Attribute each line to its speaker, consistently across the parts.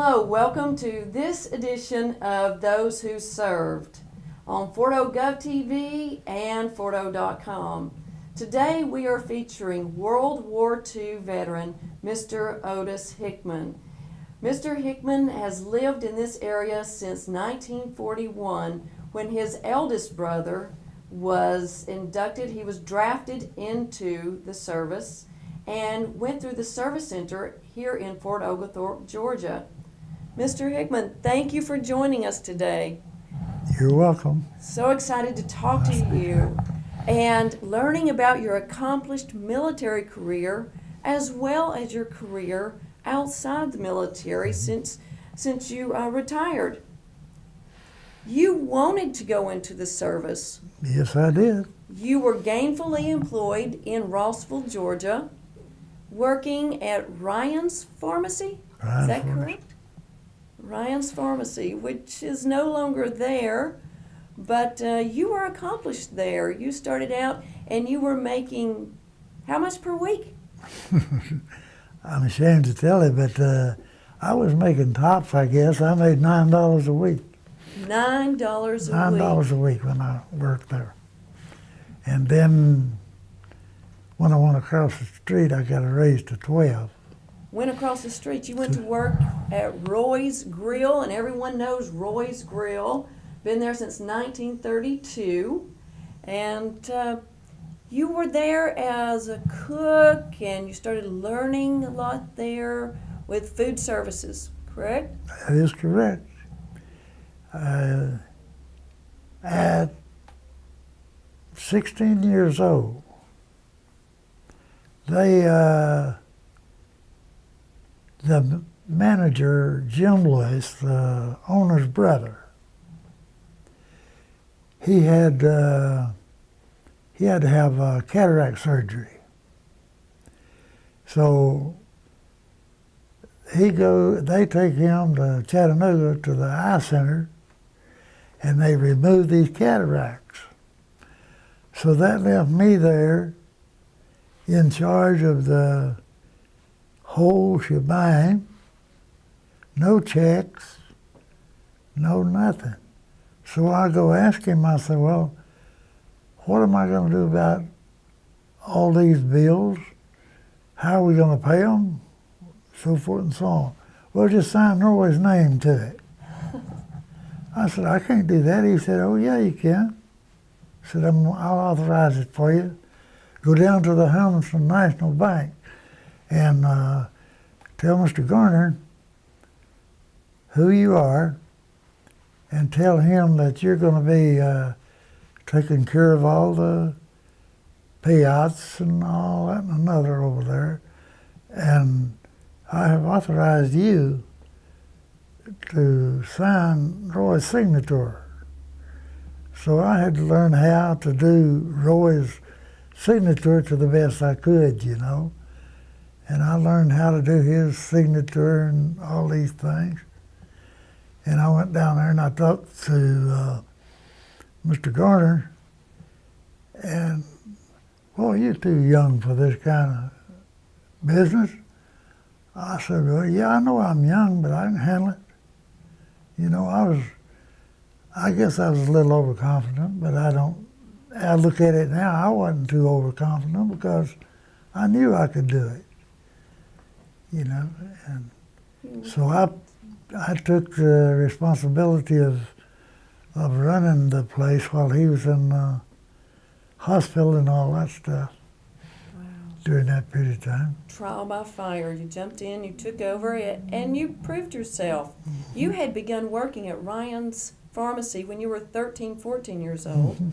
Speaker 1: Hello, welcome to this edition of Those Who Served on FortO TV and FortO.com. Today we are featuring World War II veteran Mr. ODIS HICKMAN. Mr. HICKMAN has lived in this area since 1941 when his eldest brother was inducted. He was drafted into the service and went through the service center here in Fort Oglethorpe, Georgia. Mr. HICKMAN, thank you for joining us today.
Speaker 2: You're welcome.
Speaker 1: So excited to talk to you and learning about your accomplished military career as well as your career outside the military since you retired. You wanted to go into the service.
Speaker 2: Yes, I did.
Speaker 1: You were gainfully employed in Rossville, Georgia, working at Ryan's Pharmacy. Is that correct? Ryan's Pharmacy, which is no longer there, but you were accomplished there. You started out and you were making how much per week?
Speaker 2: I'm ashamed to tell you, but I was making tops, I guess. I made $9 a week.
Speaker 1: $9 a week.
Speaker 2: $9 a week when I worked there. And then when I went across the street, I got a raise to 12.
Speaker 1: Went across the street. You went to work at Roy's Grill, and everyone knows Roy's Grill. Been there since 1932. And you were there as a cook, and you started learning a lot there with food services, correct?
Speaker 2: That is correct. At 16 years old, the manager, Jim Lewis, the owner's brother, he had to have cataract surgery. So they take him to Chattanooga to the eye center, and they remove these cataracts. So that left me there in charge of the whole shebang, no checks, no nothing. So I go ask him, I said, well, what am I going to do about all these bills? How are we going to pay them? So forth and so on. Well, just sign Roy's name to it. I said, I can't do that. He said, oh, yeah, you can. I said, I'll authorize it for you. Go down to the Hamilton National Bank and tell Mr. Garner who you are and tell him that you're going to be taking care of all the payouts and all that and another over there. And I have authorized you to sign Roy's signature. So I had to learn how to do Roy's signature to the best I could, you know. And I learned how to do his signature and all these things. And I went down there and I talked to Mr. Garner, and, well, you're too young for this kind of business. I said, well, yeah, I know I'm young, but I can handle it. You know, I guess I was a little overconfident, but I look at it now, I wasn't too overconfident because I knew I could do it. You know, and so I took the responsibility of running the place while he was in the hospital and all that stuff.
Speaker 1: Wow.
Speaker 2: During that period of time.
Speaker 1: Trial by fire. You jumped in, you took over it, and you proved yourself. Mm-hmm. You had begun working at Ryan's Pharmacy when you were 13, 14 years old. Mm-hmm.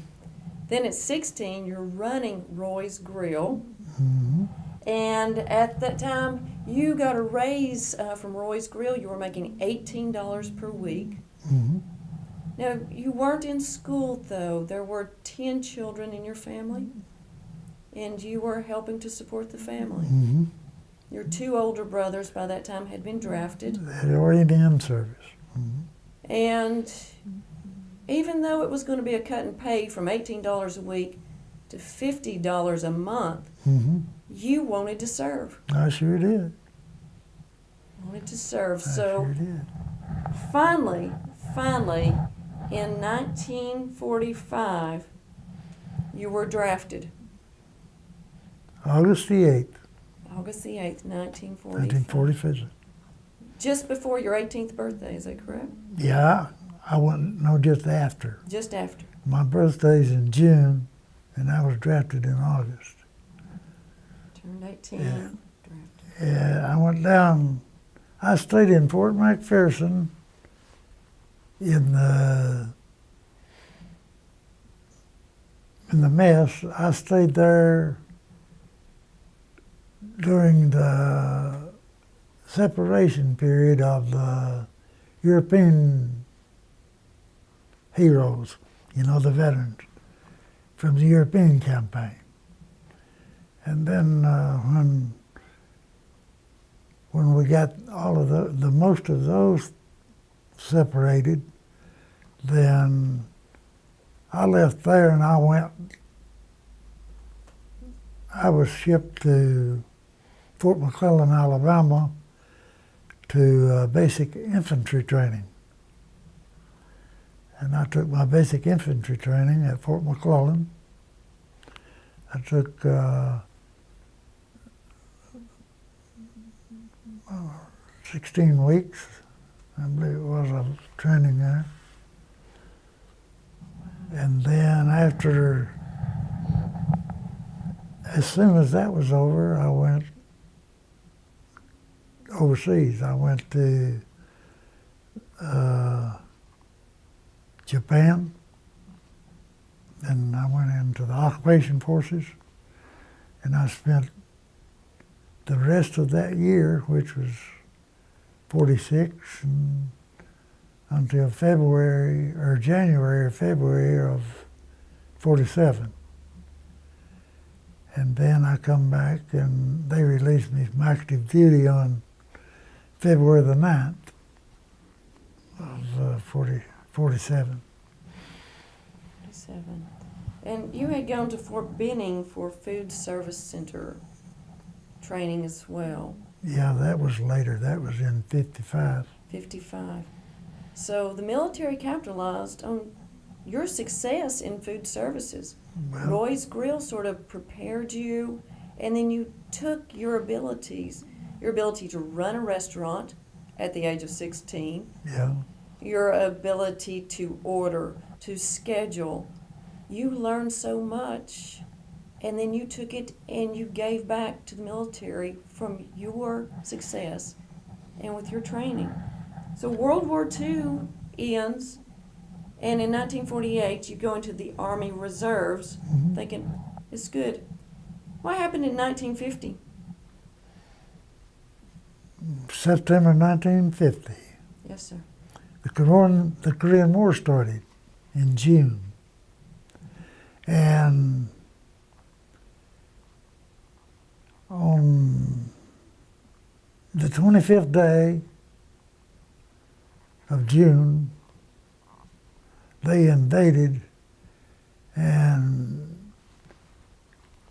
Speaker 1: Then at 16, you're running Roy's Grill. Mm-hmm. And at that time, you got a raise from Roy's Grill. You were making $18 per week.
Speaker 2: Mm-hmm.
Speaker 1: Now, you weren't in school, though. There were 10 children in your family, and you were helping to support the family.
Speaker 2: Mm-hmm.
Speaker 1: Your two older brothers by that time had been drafted.
Speaker 2: They were in service. Mm-hmm.
Speaker 1: And even though it was going to be a cut in pay from $18 a week to $50 a month,
Speaker 2: mm-hmm.
Speaker 1: you wanted to serve.
Speaker 2: I sure did.
Speaker 1: Wanted to serve.
Speaker 2: I
Speaker 1: So
Speaker 2: sure did.
Speaker 1: finally, in 1945, you were drafted.
Speaker 2: August the 8th,
Speaker 1: August the 8th, 1945.
Speaker 2: 1945.
Speaker 1: Just before your 18th birthday, is that correct?
Speaker 2: Yeah, I went, no, just after.
Speaker 1: Just after.
Speaker 2: My birthday's in June, and I was drafted in August.
Speaker 1: Turned 18,
Speaker 2: Yeah.
Speaker 1: drafted.
Speaker 2: Yeah, I went down, I stayed in Fort McPherson in the mess. I stayed there during the separation period of the European heroes, you know, the veterans from the European campaign. And then when we got all of the most of those separated, then I left there and I was shipped to Fort McClellan, Alabama to basic infantry training. And I took my basic infantry training at Fort McClellan. I took 16 weeks, I believe it was, of training there. And then as soon as that was over, I went overseas. I went to Japan, and I went into the occupation forces, and I spent the rest of that year, which was 46, and until February or January or February of 47. And then I come back and they released me from active duty on February the 9th of 47.
Speaker 1: 47. And you had gone to Fort Benning for Food Service Center training as well.
Speaker 2: Yeah, that was later. That was in 55.
Speaker 1: 55. So the military capitalized on your success in food services.
Speaker 2: Well,
Speaker 1: Roy's Grill sort of prepared you, and then you took your ability to run a restaurant at the age of 16,
Speaker 2: yeah,
Speaker 1: your ability to order, to schedule. You learned so much, and then you took it and you gave back to the military from your success and with your training. So World War II ends, and in 1948 you go into the Army Reserves, thinking, it's good. What happened in 1950?
Speaker 2: September 1950.
Speaker 1: Yes, sir.
Speaker 2: The Korean War started in June. And on the 25th day of June, they invaded, and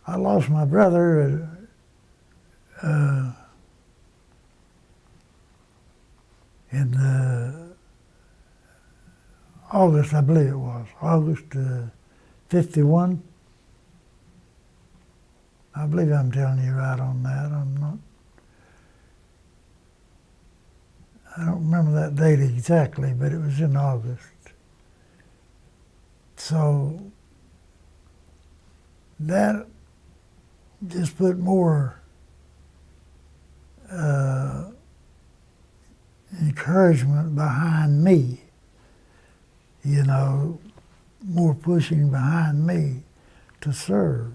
Speaker 2: I lost my brother in August, I believe it was, August 51. I believe I'm telling you right on that. I don't remember that date exactly, but it was in August. So that just put more encouragement behind me, you know, more pushing behind me to serve,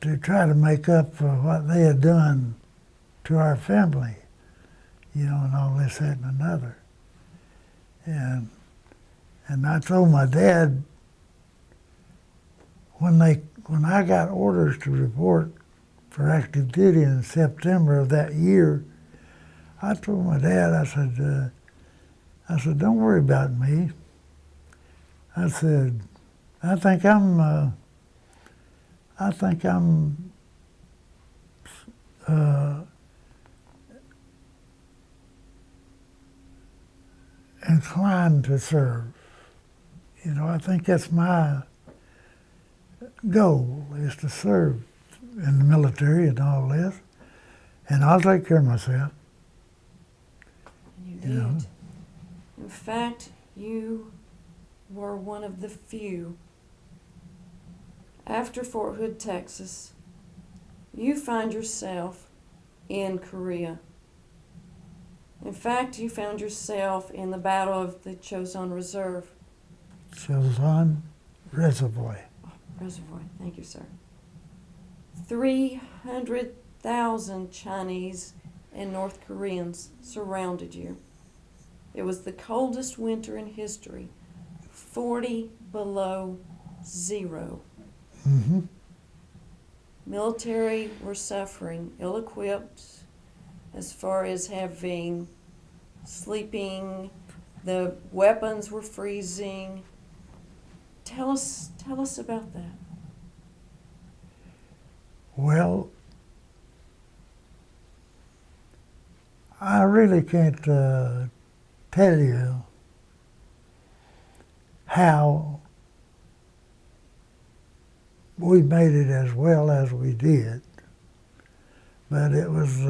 Speaker 2: to try to make up for what they had done to our family, you know, and all this, that, and another. And I told my dad, when I got orders to report for active duty in September of that year, I told my dad, I said, don't worry about me. I said, I think I'm inclined to serve. You know, I think that's my goal, is to serve in the military and all this. And I'll take care of myself.
Speaker 1: And you
Speaker 2: You know.
Speaker 1: did. In fact, you were one of the few. After Fort Hood, Texas, you find yourself in Korea. In fact, you found yourself in the Battle of the Chosun Reserve.
Speaker 2: Chosun Reservoir.
Speaker 1: Reservoir, thank you, sir. 300,000 Chinese and North Koreans surrounded you. It was the coldest winter in history, 40 below zero.
Speaker 2: Mm-hmm.
Speaker 1: Military were suffering, ill-equipped as far as having sleeping, the weapons were freezing. Tell us about that.
Speaker 2: Well, I really can't tell you how we made it as well as we did. But it was,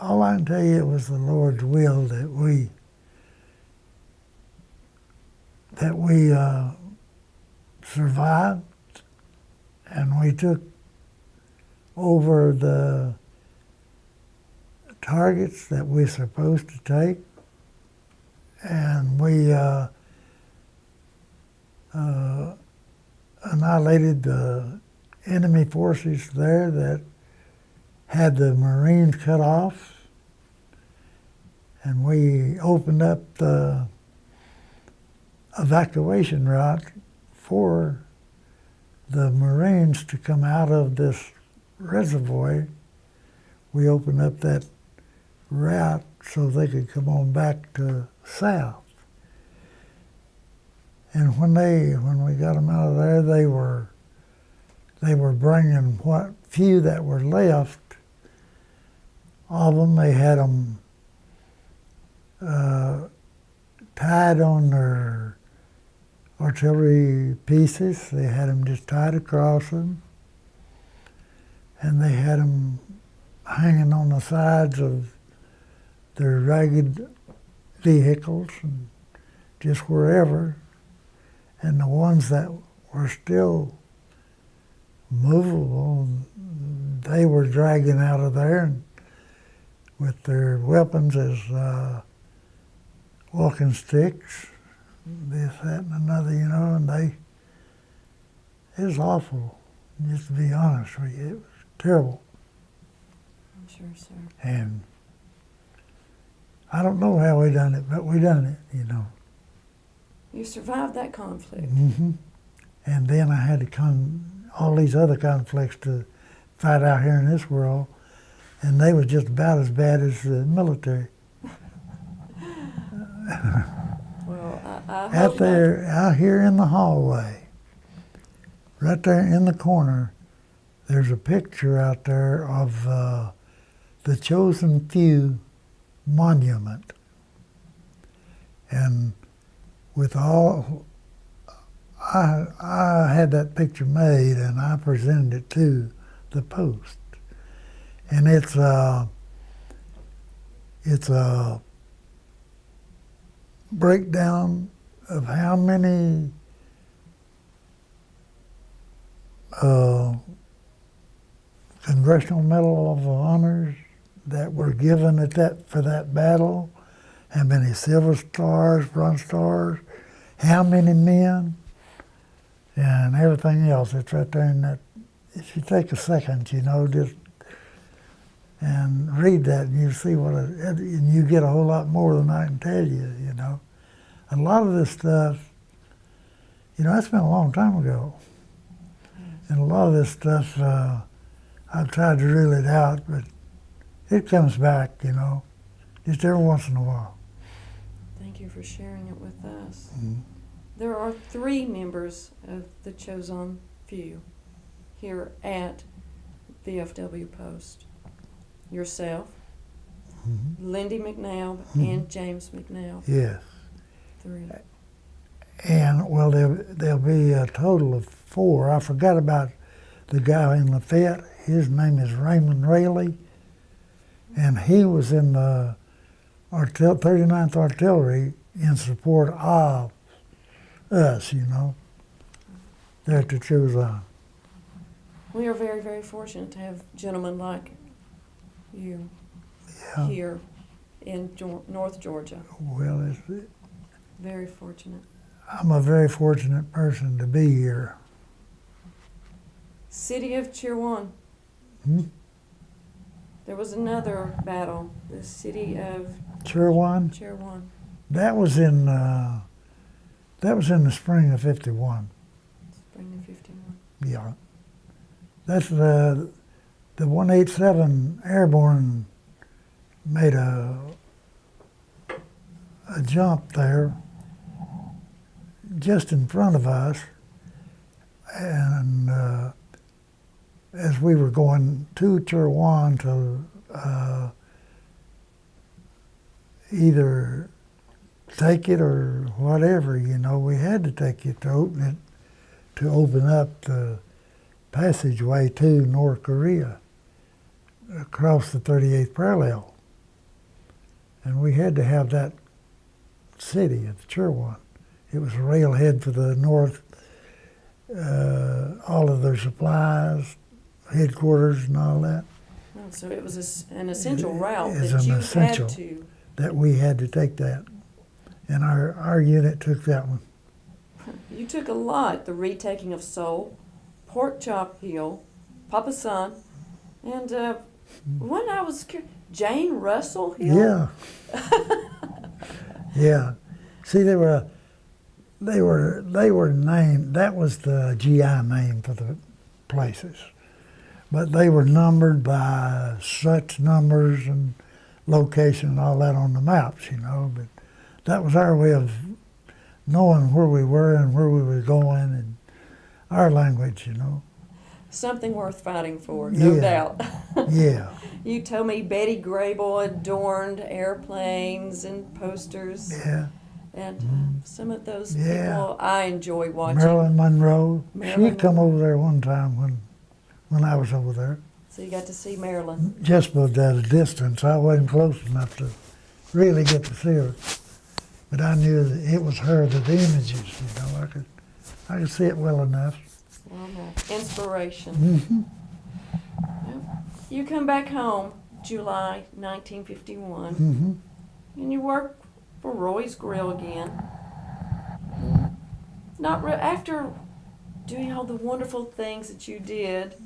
Speaker 2: all I can tell you, it was the Lord's will that we survived, and we took over the targets that we're supposed to take, and we annihilated the enemy forces there that had the Marines cut off, and we opened up the evacuation route for the Marines to come out of this reservoir. We opened up that route so they could come on back to south. And when we got them out of there, they were bringing what few that were left of them. They had them tied on their artillery pieces. They had them just tied across them, and they had them hanging on the sides of their ragged vehicles and just wherever. And the ones that were still movable, they were dragging out of there and with their weapons as walking sticks, this, that, and another, you know, and it was awful, just to be honest with you. It was terrible.
Speaker 1: I'm sure, sir.
Speaker 2: And I don't know how we done it, but we done it, you know.
Speaker 1: You survived that conflict.
Speaker 2: Mm-hmm. And then I had to all these other conflicts to fight out here in this world, and they was just about as bad as the military.
Speaker 1: Well, I
Speaker 2: Out here in the hallway, right there in the corner, there's a picture out there of the Chosen Few monument. And with all, I had that picture made and I presented it to the Post. And it's a breakdown of how many Congressional Medal of Honors that were given for that battle, how many Silver Stars, Bronze Stars, how many men, and everything else. It's right there in that. If you take a second, you know, just and read that, and you see and you get a whole lot more than I can tell you. You know, a lot of this stuff, you know, that's been a long time ago, and a lot of this stuff, I've tried to reel it out, but it comes back, you know, just every once in a while.
Speaker 1: Thank you for sharing it with us.
Speaker 2: Mm-hmm.
Speaker 1: There are 3 members of the Chosen Few here at VFW Post. Yourself, Lindy McNabb, and James McNabb.
Speaker 2: Yes.
Speaker 1: 3.
Speaker 2: And, well, there'll be a total of 4. I forgot about the guy in Lafayette. His name is Raymond Rayleigh, and he was in the 39th Artillery in support of us, there at the Chosin.
Speaker 1: We are very, very fortunate to have gentlemen like you here in North Georgia.
Speaker 2: Well,
Speaker 1: Very fortunate.
Speaker 2: I'm a very fortunate person to be here.
Speaker 1: City of Chirwan. There was another battle. The city of
Speaker 2: Chirwan?
Speaker 1: Chirwan.
Speaker 2: That was in the spring of '51.
Speaker 1: Spring of 51.
Speaker 2: Yeah. That's the 187 Airborne made a jump there just in front of us, and as we were going to Chirwan to either take it or whatever, we had to take it to open up the passageway to North Korea across the 38th parallel. And we had to have that city of Chirwan. It was a railhead for the North, all of their supplies, headquarters and all that.
Speaker 1: Oh, so it was an essential route
Speaker 2: It's
Speaker 1: that
Speaker 2: an
Speaker 1: you
Speaker 2: essential
Speaker 1: had to.
Speaker 2: that we had to take that. And our unit took that one.
Speaker 1: You took a lot. The retaking of Seoul, Pork Chop Hill, Papasan, and when I was Jane Russell Hill.
Speaker 2: Yeah. Yeah. See, they were named. That was the GI name for the places, but they were numbered by such numbers and location and all that on the maps, But that was our way of knowing where we were and where we were going, and our language,
Speaker 1: Something worth fighting for, no doubt.
Speaker 2: Yeah.
Speaker 1: You told me Betty Grable adorned airplanes and posters.
Speaker 2: Yeah.
Speaker 1: And some of those
Speaker 2: Yeah.
Speaker 1: people I enjoy watching.
Speaker 2: Marilyn Monroe.
Speaker 1: Marilyn
Speaker 2: She come
Speaker 1: Monroe.
Speaker 2: over there one time when I was over there.
Speaker 1: So you got to see Marilyn.
Speaker 2: Just at a distance. I wasn't close enough to really get to see her. But I knew that it was her, that the images, I could see it well enough.
Speaker 1: Well, no. Inspiration.
Speaker 2: Mm-hmm.
Speaker 1: Yep. You come back home July 1951,
Speaker 2: Mm-hmm.
Speaker 1: and you work for Roy's Grill again. After doing all the wonderful things that you did,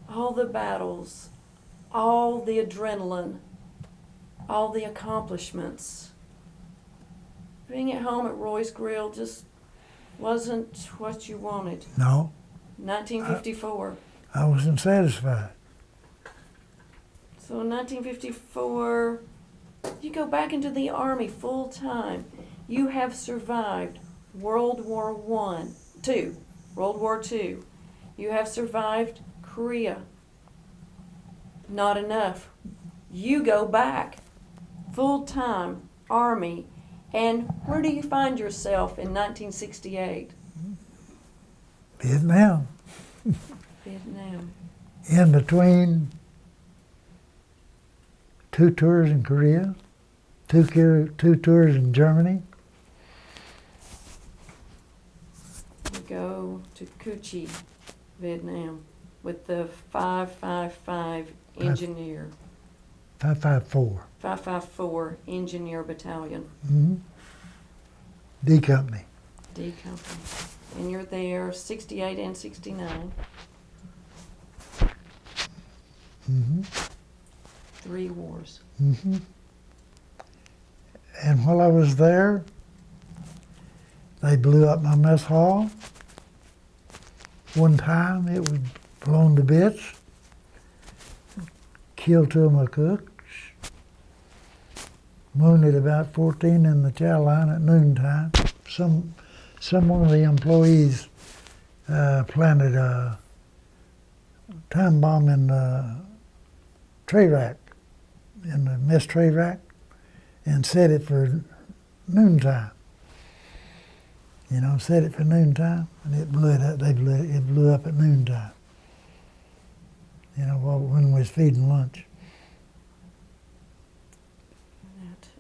Speaker 1: all the battles, all the adrenaline, all the accomplishments. Being at home at Roy's Grill just wasn't what you wanted.
Speaker 2: No,
Speaker 1: 1954.
Speaker 2: I wasn't satisfied.
Speaker 1: So in 1954, you go back into the Army full time. You have survived World War World War II. You have survived Korea. Not enough. You go back full time Army. And where do you find yourself in 1968?
Speaker 2: Vietnam.
Speaker 1: Vietnam.
Speaker 2: In between 2 tours in Korea, 2 tours in Germany.
Speaker 1: You go to Cu Chi, Vietnam, with the 555 Engineer.
Speaker 2: 554.
Speaker 1: 554 Engineer Battalion.
Speaker 2: Mm-hmm. D Company.
Speaker 1: D Company. And you're there 68 and 69.
Speaker 2: Mm-hmm.
Speaker 1: 3 wars.
Speaker 2: Mm-hmm. And while I was there, they blew up my mess hall. One time it was blown to bits. Killed 2 of my cooks. Wounded about 14 in the chow line at noontime. Some one of the employees planted a time bomb in the tray rack in the mess tray rack and set it for noontime. You know, set it for noontime, and it blew it up. It blew up at noontime. You know, when we was feeding lunch.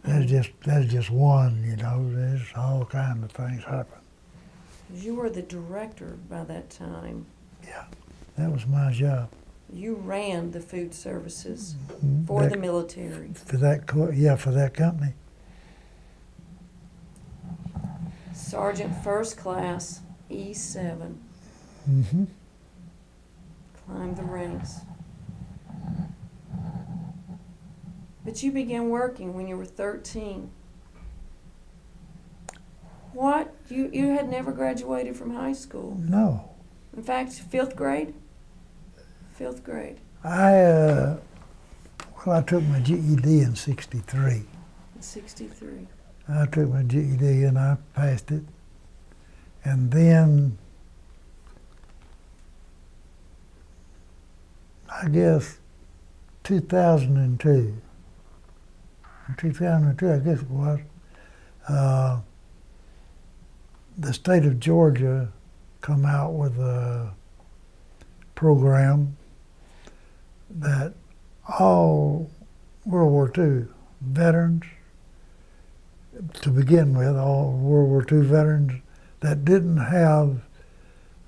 Speaker 2: That's just one. You know, there's all kinds of things happen.
Speaker 1: You were the director by that time.
Speaker 2: Yeah, that was my job.
Speaker 1: You ran the food services for the military.
Speaker 2: For that company.
Speaker 1: Sergeant First Class E7.
Speaker 2: Mm-hmm.
Speaker 1: Climbed the ranks. But you began working when you were 13. What? You had never graduated from high school?
Speaker 2: No.
Speaker 1: In fact, fifth grade? Fifth grade.
Speaker 2: I took my GED in '63.
Speaker 1: 63.
Speaker 2: I took my GED and I passed it. And then, I guess, 2002. In 2002, I guess it was, the state of Georgia come out with a program that all World War II veterans, to begin with, all World War II veterans that didn't have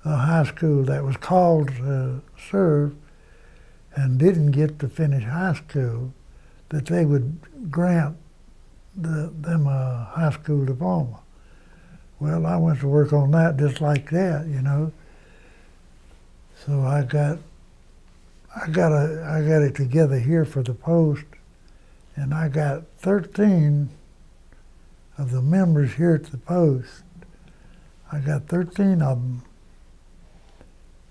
Speaker 2: a high school that was called to serve and didn't get to finish high school, that they would grant them a high school diploma. Well, I went to work on that just like that, you know. So I got it together here for the Post, and I got 13 of the members here at the Post. I got 13 of them,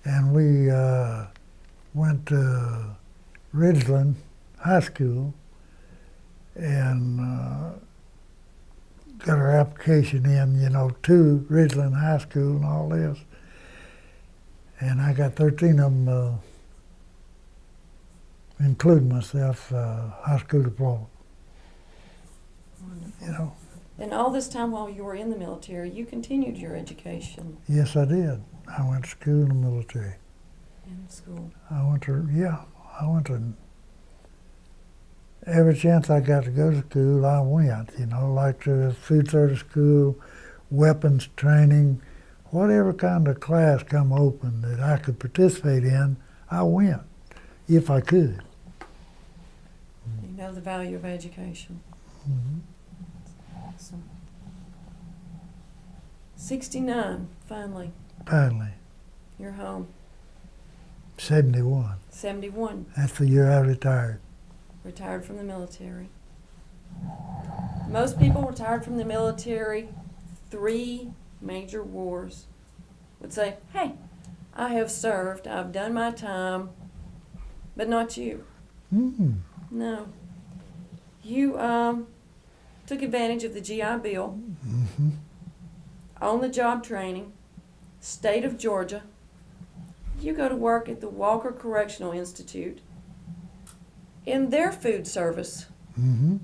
Speaker 2: and we went to Ridgeland High School and got our application in, you know, to Ridgeland High School and all this. And I got 13 of them, including myself, high school diploma.
Speaker 1: Wonderful.
Speaker 2: You know.
Speaker 1: And all this time while you were in the military, you continued your education
Speaker 2: Yes, I did. I went to school in the military.
Speaker 1: in school.
Speaker 2: I went to every chance I got to go to school, I went, you know, like to food service school, weapons training, whatever kind of class come open that I could participate in, I went, if I could.
Speaker 1: You know the value of education.
Speaker 2: Mm-hmm.
Speaker 1: Awesome. 69, finally,
Speaker 2: Finally,
Speaker 1: you're home.
Speaker 2: 71.
Speaker 1: 71,
Speaker 2: That's the year I retired.
Speaker 1: retired from the military. Most people retired from the military, 3 major wars, would say, hey, I have served, I've done my time, but not you.
Speaker 2: Mm-hmm.
Speaker 1: No. You took advantage of the GI Bill,
Speaker 2: Mm-hmm.
Speaker 1: on-the-job training, state of Georgia. You go to work at the Walker Correctional Institute in their food service.
Speaker 2: Mm-hmm.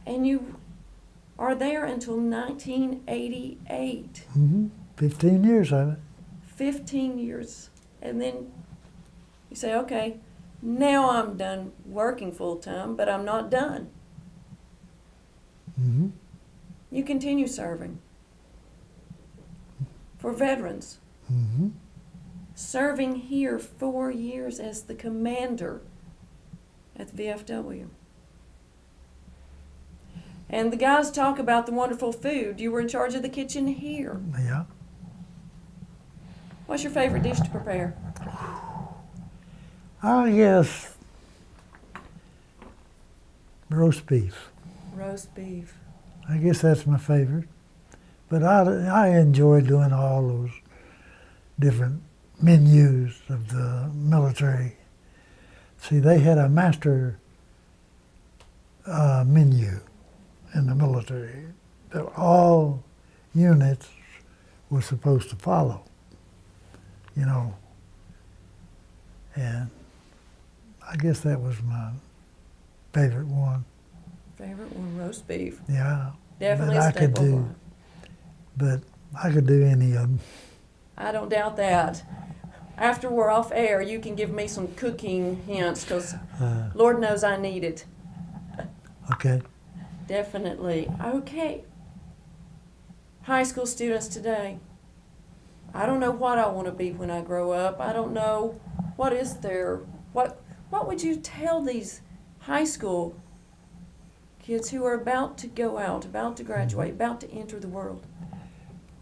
Speaker 1: And you are there until 1988.
Speaker 2: Mm-hmm. 15 years of it.
Speaker 1: 15 years. And then you say, okay, now I'm done working full-time, but I'm not done.
Speaker 2: Mm-hmm.
Speaker 1: You continue serving for veterans.
Speaker 2: Mm-hmm.
Speaker 1: Serving here 4 years as the commander at the VFW. And the guys talk about the wonderful food. You were in charge of the kitchen here.
Speaker 2: Yeah.
Speaker 1: What's your favorite dish to prepare?
Speaker 2: I guess roast beef.
Speaker 1: Roast beef.
Speaker 2: I guess that's my favorite. But I enjoy doing all those different menus of the military. See, they had a master menu in the military that all units were supposed to follow, you know. And I guess that was my favorite one.
Speaker 1: Favorite one, roast beef.
Speaker 2: Yeah.
Speaker 1: Definitely
Speaker 2: But
Speaker 1: a
Speaker 2: I could
Speaker 1: staple.
Speaker 2: do, but I could do any of them.
Speaker 1: I don't doubt that. After we're off air, you can give me some cooking hints, because Lord knows I need it.
Speaker 2: Okay.
Speaker 1: Definitely. Okay. High school students today. I don't know what I want to be when I grow up. I don't know what is there. What would you tell these high school kids who are about to go out, about to graduate, about to enter the world?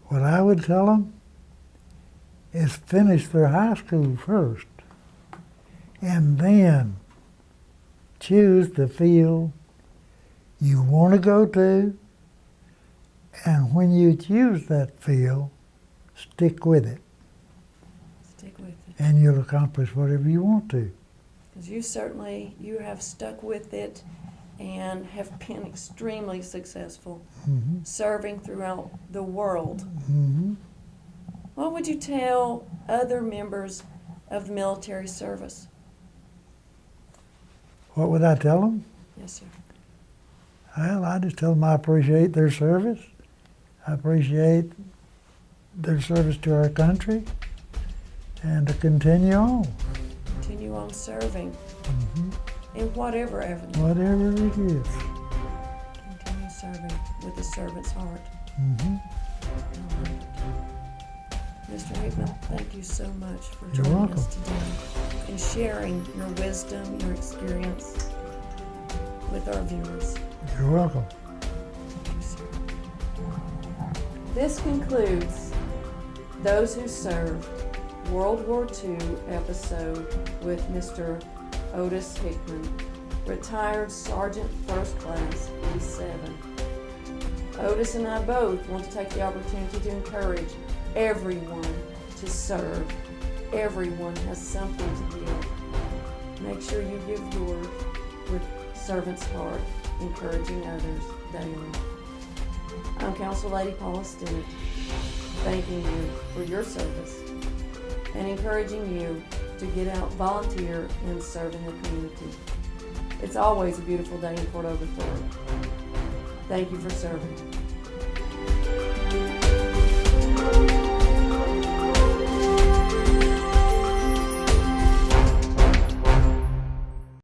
Speaker 2: What I would tell them is finish their high school first, and then choose the field you want to go to, and when you choose that field, stick with it,
Speaker 1: Stick with it.
Speaker 2: and you'll accomplish whatever you want to.
Speaker 1: Because you have stuck with it and have been extremely successful, serving throughout the world.
Speaker 2: Mm-hmm.
Speaker 1: What would you tell other members of the military service?
Speaker 2: What would I tell them?
Speaker 1: Yes, sir.
Speaker 2: Well, I just tell them I appreciate their service. I appreciate their service to our country, and to continue on,
Speaker 1: Continue on serving in whatever avenue.
Speaker 2: whatever it is.
Speaker 1: Continue serving with a servant's heart.
Speaker 2: Mm-hmm.
Speaker 1: I love it. Mr. Hickman, thank you so much for
Speaker 2: You're
Speaker 1: joining us
Speaker 2: welcome.
Speaker 1: today and sharing your wisdom, your experience with our viewers.
Speaker 2: You're welcome.
Speaker 1: Thank you, sir. This concludes Those Who Served World War II episode with Mr. ODIS HICKMAN, retired Sergeant First Class E7. Otis and I both want to take the opportunity to encourage everyone to serve. Everyone has something to give. Make sure you give yours with servant's heart, encouraging others daily. I'm Council Lady Paula Stinnett, thanking you for your service and encouraging you to get out, volunteer, and serve in the community. It's always a beautiful day in Port Oglethorpe. Thank you for serving.